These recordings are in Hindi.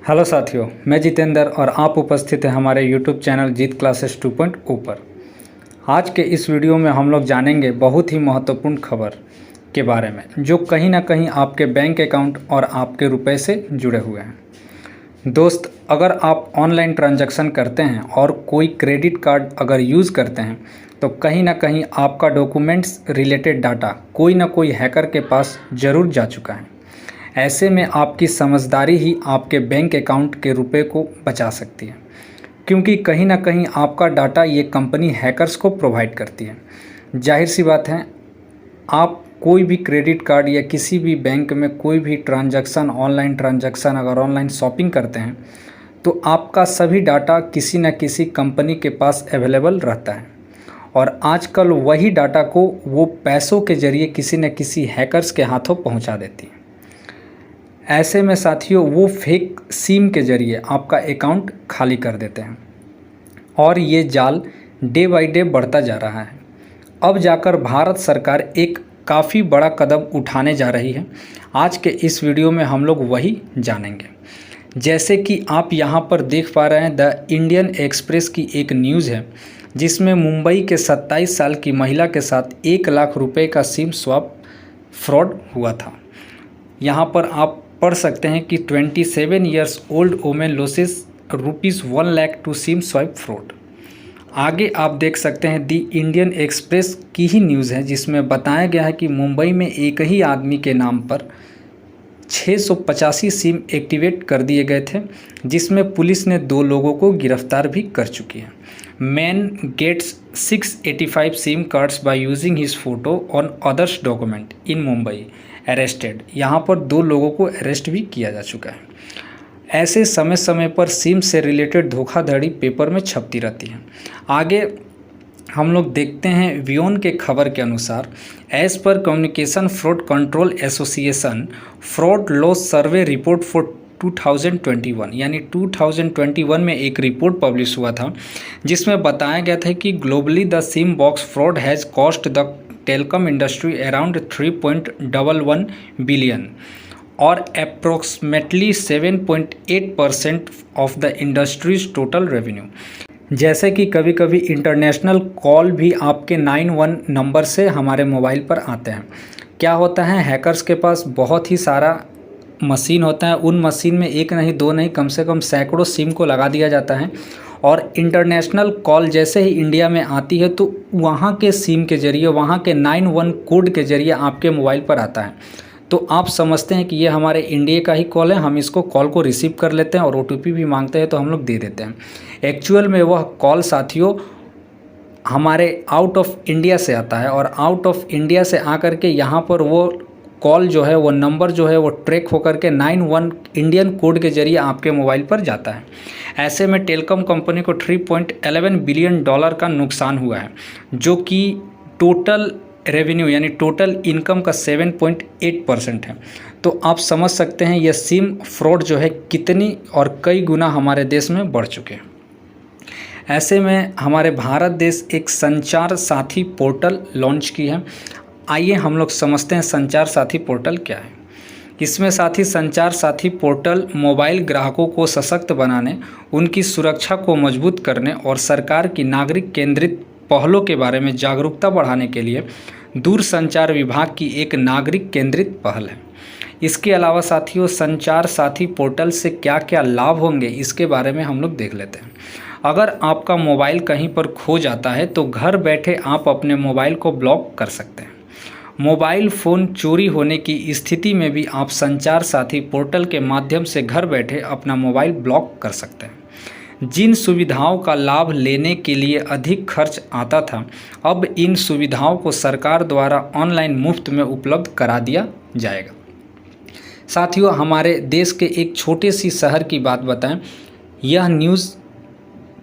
हेलो साथियों, मैं जितेंद्र और आप उपस्थित हैं हमारे यूट्यूब चैनल जीत क्लासेस 2.0 पर। आज के इस वीडियो में हम लोग जानेंगे बहुत ही महत्वपूर्ण खबर के बारे में जो कहीं ना कहीं आपके बैंक अकाउंट और आपके रुपए से जुड़े हुए हैं। दोस्त, अगर आप ऑनलाइन ट्रांजैक्शन करते हैं और कोई क्रेडिट कार्ड अगर यूज़ करते हैं तो कहीं ना कहीं आपका डॉक्यूमेंट्स रिलेटेड डाटा कोई ना कोई हैकर के पास ज़रूर जा चुका है। ऐसे में आपकी समझदारी ही आपके बैंक अकाउंट के रुपए को बचा सकती है, क्योंकि कहीं ना कहीं आपका डाटा ये कंपनी हैकर्स को प्रोवाइड करती है। जाहिर सी बात है, आप कोई भी क्रेडिट कार्ड या किसी भी बैंक में कोई भी ट्रांजैक्शन, ऑनलाइन ट्रांजैक्शन अगर ऑनलाइन शॉपिंग करते हैं तो आपका सभी डाटा किसी न किसी कंपनी के पास अवेलेबल रहता है और आजकल वही डाटा को वो पैसों के ज़रिए किसी न किसी हैकर्स के हाथों पहुंचा देती है। ऐसे में साथियों, वो फेक सिम के ज़रिए आपका अकाउंट खाली कर देते हैं और ये जाल डे बाय डे बढ़ता जा रहा है। अब जाकर भारत सरकार एक काफ़ी बड़ा कदम उठाने जा रही है। आज के इस वीडियो में हम लोग वही जानेंगे। जैसे कि आप यहाँ पर देख पा रहे हैं, द इंडियन एक्सप्रेस की एक न्यूज़ है जिसमें मुंबई के 27 साल की महिला के साथ 1 लाख रुपए का सिम स्वैप फ्रॉड हुआ था। यहाँ पर आप पढ़ सकते हैं कि 27 years old women losses ₹1 lakh to SIM swipe fraud. आगे आप देख सकते हैं दी इंडियन एक्सप्रेस की ही न्यूज़ है जिसमें बताया गया है कि मुंबई में एक ही आदमी के नाम पर 685 सिम एक्टिवेट कर दिए गए थे, जिसमें पुलिस ने 2 लोगों को गिरफ्तार भी कर चुकी है। Man gets 685 SIM cards by using his photo on others document in Mumbai arrested. यहाँ पर 2 लोगों को अरेस्ट भी किया जा चुका है। ऐसे समय समय पर सिम से रिलेटेड धोखाधड़ी पेपर में छपती रहती है। आगे हम लोग देखते हैं वियोन के खबर के अनुसार, as per communication fraud control association fraud loss survey report for 2021 यानी 2021 में एक रिपोर्ट पब्लिश हुआ था जिसमें बताया गया था कि globally the sim box fraud has cost the telecom industry around 3.11 billion और approximately 7.8% of the industry's total revenue. जैसे कि कभी कभी इंटरनेशनल कॉल भी आपके 91 नंबर से हमारे मोबाइल पर आते हैं। क्या होता है, हैकर्स के पास बहुत ही सारा मशीन होता है। उन मशीन में एक नहीं, 2 नहीं, कम से कम सैकड़ों सिम को लगा दिया जाता है और इंटरनेशनल कॉल जैसे ही इंडिया में आती है तो वहाँ के सिम के ज़रिए, वहाँ के 91 कोड के ज़रिए आपके मोबाइल पर आता है। तो आप समझते हैं कि ये हमारे इंडिया का ही कॉल है, हम इसको कॉल को रिसीव कर लेते हैं और OTP भी मांगते हैं तो हम लोग दे देते हैं। एक्चुअल में वह कॉल साथियों हमारे आउट ऑफ इंडिया से आता है और आउट ऑफ इंडिया से आकर के यहाँ पर वो कॉल जो है, वो नंबर जो है वो ट्रैक होकर के 91 इंडियन कोड के ज़रिए आपके मोबाइल पर जाता है। ऐसे में टेलीकॉम कंपनी को $3.11 बिलियन का नुकसान हुआ है, जो कि टोटल रेवेन्यू यानी टोटल इनकम का 7.8% है। तो आप समझ सकते हैं यह सिम फ्रॉड जो है कितनी और कई गुना हमारे देश में बढ़ चुके हैं। ऐसे में हमारे भारत देश एक संचार साथी पोर्टल लॉन्च की है। आइए हम लोग समझते हैं संचार साथी पोर्टल क्या है। इसमें साथी संचार साथी पोर्टल मोबाइल ग्राहकों को सशक्त बनाने, उनकी सुरक्षा को मजबूत करने और सरकार की नागरिक केंद्रित पहलों के बारे में जागरूकता बढ़ाने के लिए दूरसंचार विभाग की एक नागरिक केंद्रित पहल है। इसके अलावा साथियों, संचार साथी पोर्टल से क्या क्या लाभ होंगे इसके बारे में हम लोग देख लेते हैं। अगर आपका मोबाइल कहीं पर खो जाता है तो घर बैठे आप अपने मोबाइल को ब्लॉक कर सकते हैं। मोबाइल फ़ोन चोरी होने की स्थिति में भी आप संचार साथी पोर्टल के माध्यम से घर बैठे अपना मोबाइल ब्लॉक कर सकते हैं। जिन सुविधाओं का लाभ लेने के लिए अधिक खर्च आता था, अब इन सुविधाओं को सरकार द्वारा ऑनलाइन मुफ्त में उपलब्ध करा दिया जाएगा। साथियों, हमारे देश के एक छोटे सी शहर की बात बताएं। यह न्यूज़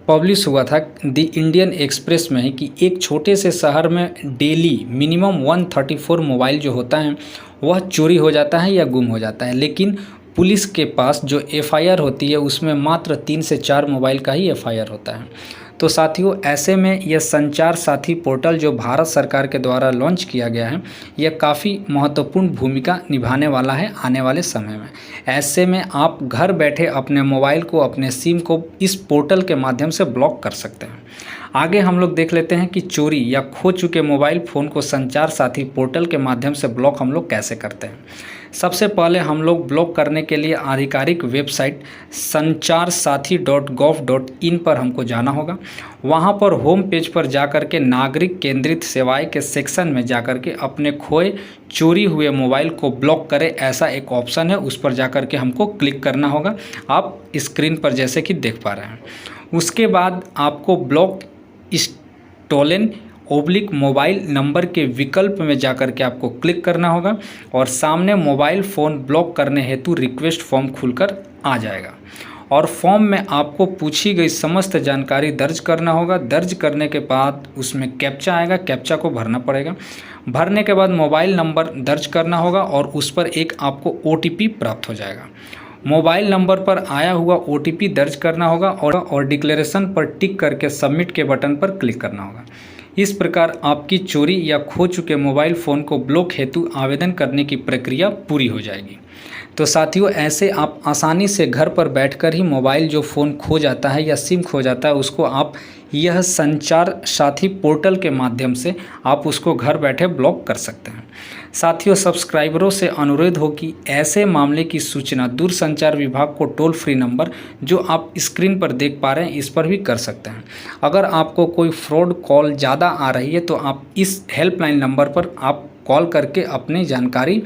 पब्लिश हुआ था द इंडियन एक्सप्रेस में है कि एक छोटे से शहर में डेली मिनिमम 134 मोबाइल जो होता है वह चोरी हो जाता है या गुम हो जाता है, लेकिन पुलिस के पास जो FIR होती है उसमें मात्र 3 से 4 मोबाइल का ही FIR होता है। तो साथियों ऐसे में यह संचार साथी पोर्टल जो भारत सरकार के द्वारा लॉन्च किया गया है, यह काफ़ी महत्वपूर्ण भूमिका निभाने वाला है आने वाले समय में। ऐसे में आप घर बैठे अपने मोबाइल को, अपने सिम को इस पोर्टल के माध्यम से ब्लॉक कर सकते हैं। आगे हम लोग देख लेते हैं कि चोरी या खो चुके मोबाइल फ़ोन को संचार साथी पोर्टल के माध्यम से ब्लॉक हम लोग कैसे करते हैं। सबसे पहले हम लोग ब्लॉक करने के लिए आधिकारिक वेबसाइट sancharsaathi.gov.in पर हमको जाना होगा। वहाँ पर होम पेज पर जाकर के नागरिक केंद्रित सेवाएं के सेक्शन में जाकर के अपने खोए चोरी हुए मोबाइल को ब्लॉक करें, ऐसा एक ऑप्शन है, उस पर जाकर के हमको क्लिक करना होगा। आप स्क्रीन पर जैसे कि देख पा रहे हैं। उसके बाद आपको ब्लॉक स्टोलन मोबाइल नंबर के विकल्प में जाकर के आपको क्लिक करना होगा और सामने मोबाइल फ़ोन ब्लॉक करने हेतु रिक्वेस्ट फॉर्म खुलकर आ जाएगा और फॉर्म में आपको पूछी गई समस्त जानकारी दर्ज करना होगा। दर्ज करने के बाद उसमें कैप्चा आएगा, कैप्चा को भरना पड़ेगा। भरने के बाद मोबाइल नंबर दर्ज करना होगा और उस पर एक आपको OTP प्राप्त हो जाएगा। मोबाइल नंबर पर आया हुआ OTP दर्ज करना होगा और डिक्लेरेशन पर टिक करके सबमिट के बटन पर क्लिक करना होगा। इस प्रकार आपकी चोरी या खो चुके मोबाइल फ़ोन को ब्लॉक हेतु आवेदन करने की प्रक्रिया पूरी हो जाएगी। तो साथियों ऐसे आप आसानी से घर पर बैठकर ही मोबाइल जो फ़ोन खो जाता है या सिम खो जाता है उसको आप यह संचार साथी पोर्टल के माध्यम से आप उसको घर बैठे ब्लॉक कर सकते हैं। साथियों सब्सक्राइबरों से अनुरोध हो कि ऐसे मामले की सूचना दूरसंचार विभाग को टोल फ्री नंबर जो आप स्क्रीन पर देख पा रहे हैं इस पर भी कर सकते हैं। अगर आपको कोई फ्रॉड कॉल ज़्यादा आ रही है तो आप इस हेल्पलाइन नंबर पर आप कॉल करके अपनी जानकारी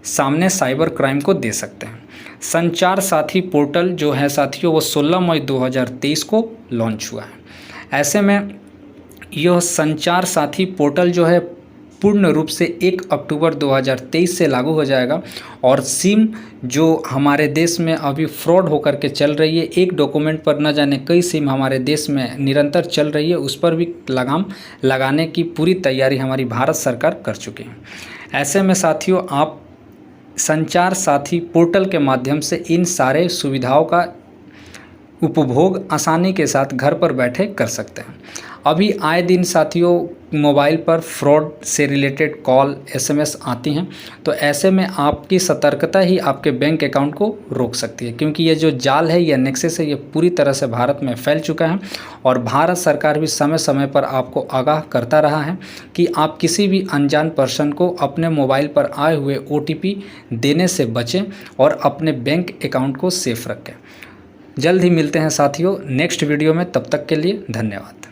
सामने साइबर क्राइम को दे सकते हैं। संचार साथी पोर्टल जो है साथियों वो 16 मई 2023 को लॉन्च हुआ है। ऐसे में यह संचार साथी पोर्टल जो है पूर्ण रूप से 1 अक्टूबर 2023 से लागू हो जाएगा और सिम जो हमारे देश में अभी फ्रॉड होकर के चल रही है, एक डॉक्यूमेंट पर न जाने कई सिम हमारे देश में निरंतर चल रही है, उस पर भी लगाम लगाने की पूरी तैयारी हमारी भारत सरकार कर चुकी है। ऐसे में साथियों आप संचार साथी पोर्टल के माध्यम से इन सारे सुविधाओं का उपभोग आसानी के साथ घर पर बैठे कर सकते हैं। अभी आए दिन साथियों मोबाइल पर फ्रॉड से रिलेटेड कॉल SMS आती हैं, तो ऐसे में आपकी सतर्कता ही आपके बैंक अकाउंट को रोक सकती है, क्योंकि ये जो जाल है, ये नेक्सस है, ये पूरी तरह से भारत में फैल चुका है और भारत सरकार भी समय समय पर आपको आगाह करता रहा है कि आप किसी भी अनजान पर्सन को अपने मोबाइल पर आए हुए OTP देने से बचें और अपने बैंक अकाउंट को सेफ रखें। जल्द ही मिलते हैं साथियों नेक्स्ट वीडियो में, तब तक के लिए धन्यवाद।